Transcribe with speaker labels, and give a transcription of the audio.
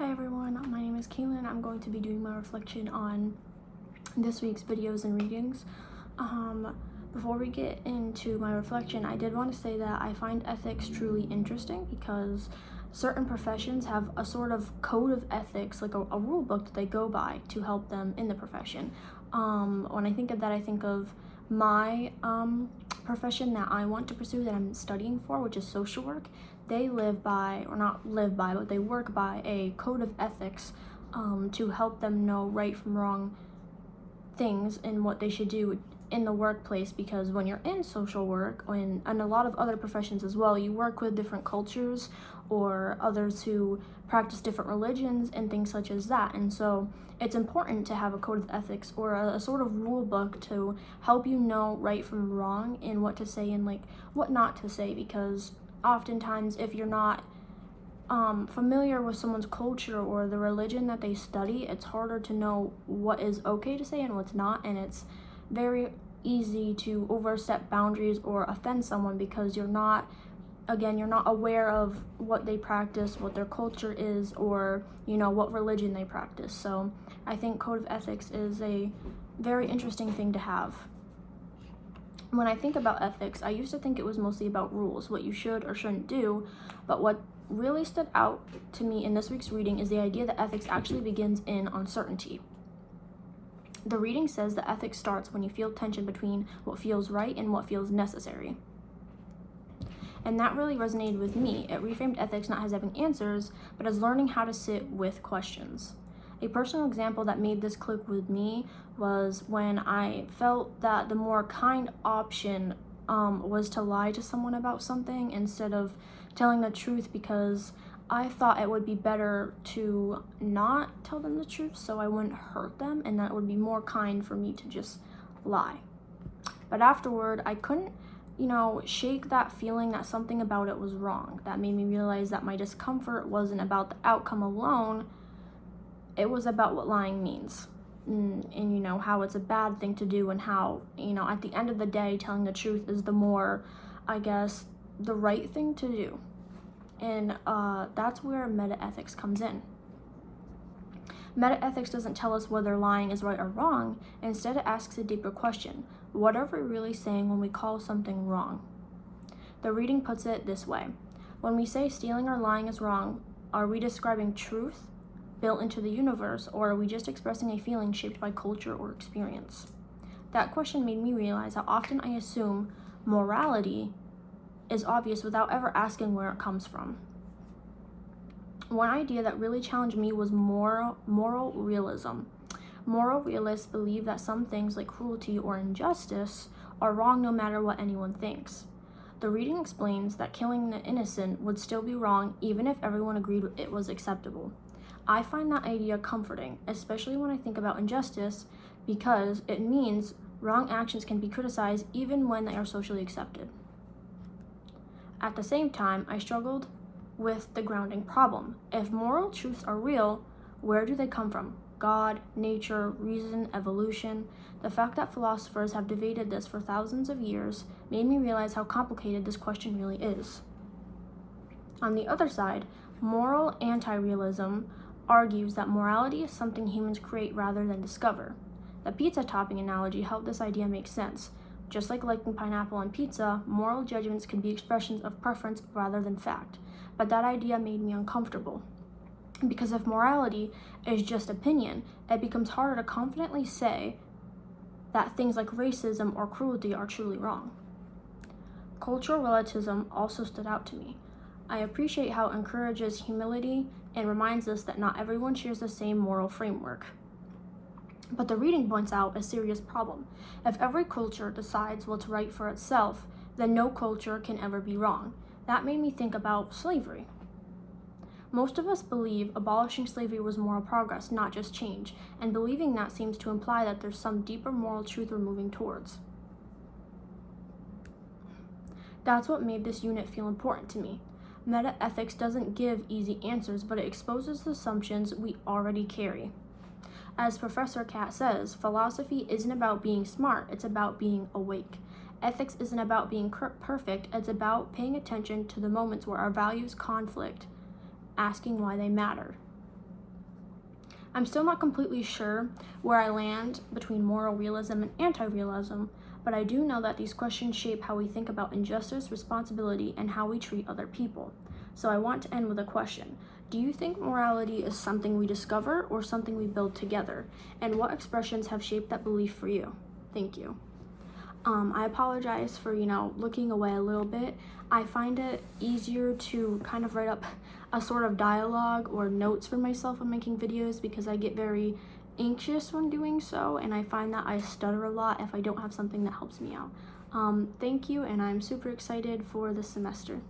Speaker 1: Hi everyone, my name is Kaylin. I'm going to be doing my reflection on this week's videos and readings. Before we get into my reflection, I did want to say that I find ethics truly interesting because certain professions have a sort of code of ethics, like a rule book that they go by to help them in the profession. When I think of that, I think of my profession that I want to pursue, that I'm studying for, which is social work. They live by, or not live by, but they work by a code of ethics to help them know right from wrong things and what they should do in the workplace, because when you're in social work and a lot of other professions as well, you work with different cultures or others who practice different religions and things such as that. And so it's important to have a code of ethics or a sort of rule book to help you know right from wrong and what to say and like what not to say, because oftentimes if you're not familiar with someone's culture or the religion that they study, it's harder to know what is okay to say and what's not, and it's very easy to overstep boundaries or offend someone because you're not aware of what they practice, what their culture is, or what religion they practice. So I think code of ethics is a very interesting thing to have. When I think about ethics, I used to think it was mostly about rules, what you should or shouldn't do, but what really stood out to me in this week's reading is the idea that ethics actually begins in uncertainty. The reading says that ethics starts when you feel tension between what feels right and what feels necessary. And that really resonated with me. It reframed ethics not as having answers, but as learning how to sit with questions. A personal example that made this click with me was when I felt that the more kind option was to lie to someone about something instead of telling the truth, because I thought it would be better to not tell them the truth so I wouldn't hurt them, and that would be more kind for me to just lie. But afterward, I couldn't, shake that feeling that something about it was wrong. That made me realize that my discomfort wasn't about the outcome alone, it was about what lying means. And how it's a bad thing to do, and how, at the end of the day, telling the truth is the more, the right thing to do. And that's where meta-ethics comes in. Meta-ethics doesn't tell us whether lying is right or wrong. Instead, it asks a deeper question. What are we really saying when we call something wrong? The reading puts it this way. When we say stealing or lying is wrong, are we describing truth built into the universe, or are we just expressing a feeling shaped by culture or experience? That question made me realize how often I assume morality is obvious without ever asking where it comes from. One idea that really challenged me was moral realism. Moral realists believe that some things like cruelty or injustice are wrong no matter what anyone thinks. The reading explains that killing the innocent would still be wrong even if everyone agreed it was acceptable. I find that idea comforting, especially when I think about injustice, because it means wrong actions can be criticized even when they are socially accepted. At the same time, I struggled with the grounding problem. If moral truths are real, where do they come from? God, nature, reason, evolution? The fact that philosophers have debated this for thousands of years made me realize how complicated this question really is. On the other side, moral anti-realism argues that morality is something humans create rather than discover. The pizza topping analogy helped this idea make sense. Just like liking pineapple on pizza, moral judgments can be expressions of preference rather than fact. But that idea made me uncomfortable. Because if morality is just opinion, it becomes harder to confidently say that things like racism or cruelty are truly wrong. Cultural relativism also stood out to me. I appreciate how it encourages humility and reminds us that not everyone shares the same moral framework. But the reading points out a serious problem. If every culture decides what's right for itself, then no culture can ever be wrong. That made me think about slavery. Most of us believe abolishing slavery was moral progress, not just change, and believing that seems to imply that there's some deeper moral truth we're moving towards. That's what made this unit feel important to me. Meta-ethics doesn't give easy answers, but it exposes the assumptions we already carry. As Professor Cat says, philosophy isn't about being smart, it's about being awake. Ethics isn't about being perfect, it's about paying attention to the moments where our values conflict, asking why they matter. I'm still not completely sure where I land between moral realism and anti-realism, but I do know that these questions shape how we think about injustice, responsibility, and how we treat other people. So I want to end with a question. Do you think morality is something we discover or something we build together? And what expressions have shaped that belief for you? Thank you. I apologize for, looking away a little bit. I find it easier to kind of write up a sort of dialogue or notes for myself when making videos because I get very anxious when doing so, and I find that I stutter a lot if I don't have something that helps me out. Thank you, and I'm super excited for this semester.